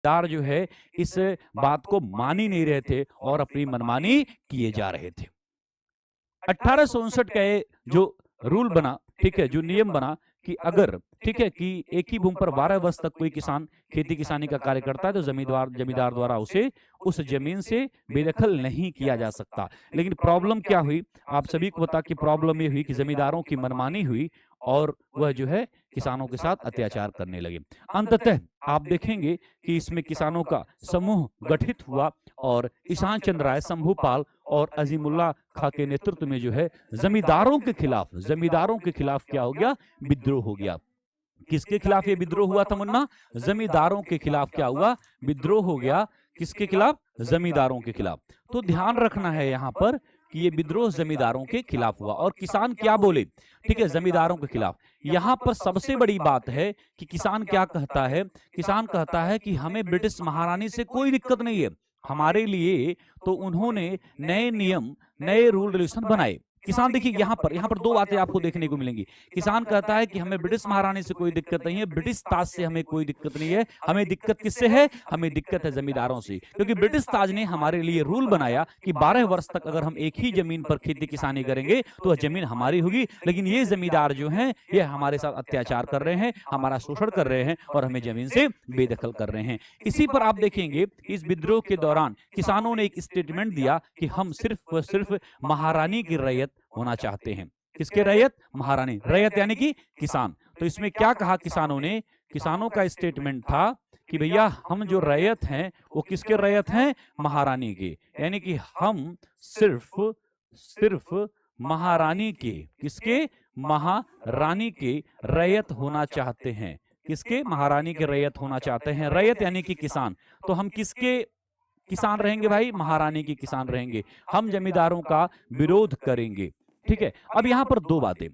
जमींदार जो है इस बात को मान ही नहीं रहे थे और अपनी मनमानी किए जा रहे थे। 1859 का ये जो रूल बना, ठीक है, जो नियम बना कि अगर, ठीक है, कि एक ही भूमि पर 12 वर्ष तक कोई किसान खेती किसानी का कार्य करता है तो जमींदार द्वारा उसे उस जमीन से बेदखल नहीं किया जा सकता। लेकिन प्रॉब्लम क्या हुई, आप सभी को पता कि प्रॉब्लम ये हुई कि जमींदारों की मनमानी हुई और वह जो है किसानों के साथ अत्याचार करने लगे। अंततः आप देखेंगे कि इसमें किसानों का समूह गठित हुआ और ईशान चंद्र राय, शंभूपाल और अजीमुल्ला खां के नेतृत्व में जो है जमींदारों के खिलाफ क्या हो गया, विद्रोह हो गया। किसके खिलाफ ये विद्रोह हुआ था मुन्ना? जमींदारों के खिलाफ क्या हुआ, विद्रोह हो गया। किसके खिलाफ? जमींदारों के खिलाफ। तो ध्यान रखना है यहाँ पर कि ये विद्रोह जमींदारों के खिलाफ हुआ और किसान क्या बोले, ठीक है, जमींदारों के खिलाफ। यहाँ पर सबसे बड़ी बात है कि किसान क्या कहता है, किसान कहता है कि हमें ब्रिटिश महारानी से कोई दिक्कत नहीं है, हमारे लिए तो उन्होंने नए नियम, नए रूल रेगुलेशन बनाए। किसान देखिए यहाँ पर दो बातें आपको देखने को मिलेंगी। किसान कहता है कि हमें ब्रिटिश महारानी से कोई दिक्कत नहीं है, ब्रिटिश ताज से हमें कोई दिक्कत नहीं है, हमें दिक्कत किससे है? हमें दिक्कत है जमींदारों से, क्योंकि ब्रिटिश ताज ने हमारे लिए रूल बनाया कि 12 वर्ष तक अगर हम एक ही जमीन पर खेती किसानी करेंगे तो वह जमीन हमारी होगी, लेकिन ये जमींदार जो हैं ये हमारे साथ अत्याचार कर रहे हैं, हमारा शोषण कर रहे हैं और हमें जमीन से बेदखल कर रहे हैं। इसी पर आप देखेंगे इस विद्रोह के दौरान किसानों ने एक स्टेटमेंट दिया कि हम सिर्फ व सिर्फ महारानी की रैयत होना चाहते हैं। किसके रैयत? महारानी। रैयत यानी कि किसान। तो इसमें क्या कहा किसानों ने? किसानों का स्टेटमेंट था कि भैया हम जो रैयत हैं वो किसके रैयत हैं? महारानी के। यानी कि हम सिर्फ महारानी के, किसके? महारानी के रैयत होना चाहते हैं। किसके? महारानी के रैयत होना चाहते हैं। रैयत यानी कि किसान। तो हम किसके किसान रहेंगे भाई? महारानी की किसान रहेंगे। हम जमींदारों का विरोध करेंगे। ठीक है, अब यहां पर दो बातें।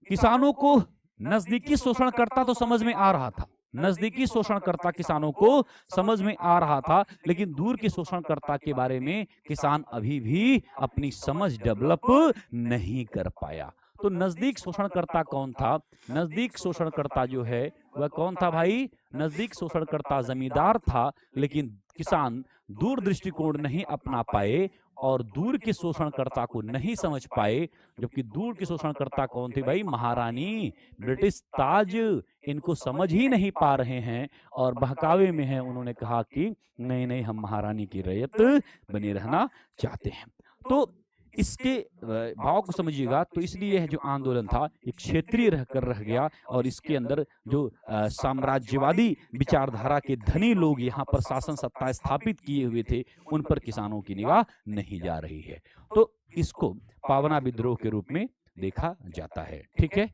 किसानों को नजदीकी शोषणकर्ता तो समझ में आ रहा था, नजदीकी शोषणकर्ता किसानों को समझ में आ रहा था, लेकिन दूर के शोषणकर्ता के बारे में किसान अभी भी अपनी समझ डेवलप नहीं कर पाया। तो नजदीक शोषणकर्ता कौन था? नजदीक शोषणकर्ता जो है वह कौन था भाई? नजदीक शोषणकर्ता जमींदार था, लेकिन किसान दूर दृष्टिकोण नहीं अपना पाए और दूर के शोषणकर्ता को नहीं समझ पाए। जबकि दूर के शोषणकर्ता कौन थे भाई? महारानी, ब्रिटिश ताज। इनको समझ ही नहीं पा रहे हैं और बहकावे में हैं। उन्होंने कहा कि नहीं नहीं, हम महारानी की रैयत बने रहना चाहते हैं। तो इसके भाव को समझिएगा। तो इसलिए यह जो आंदोलन था एक क्षेत्रीय रहकर रह गया और इसके अंदर जो साम्राज्यवादी विचारधारा के धनी लोग यहाँ पर शासन सत्ता स्थापित किए हुए थे, उन पर किसानों की निगाह नहीं जा रही है। तो इसको पावना विद्रोह के रूप में देखा जाता है। ठीक है,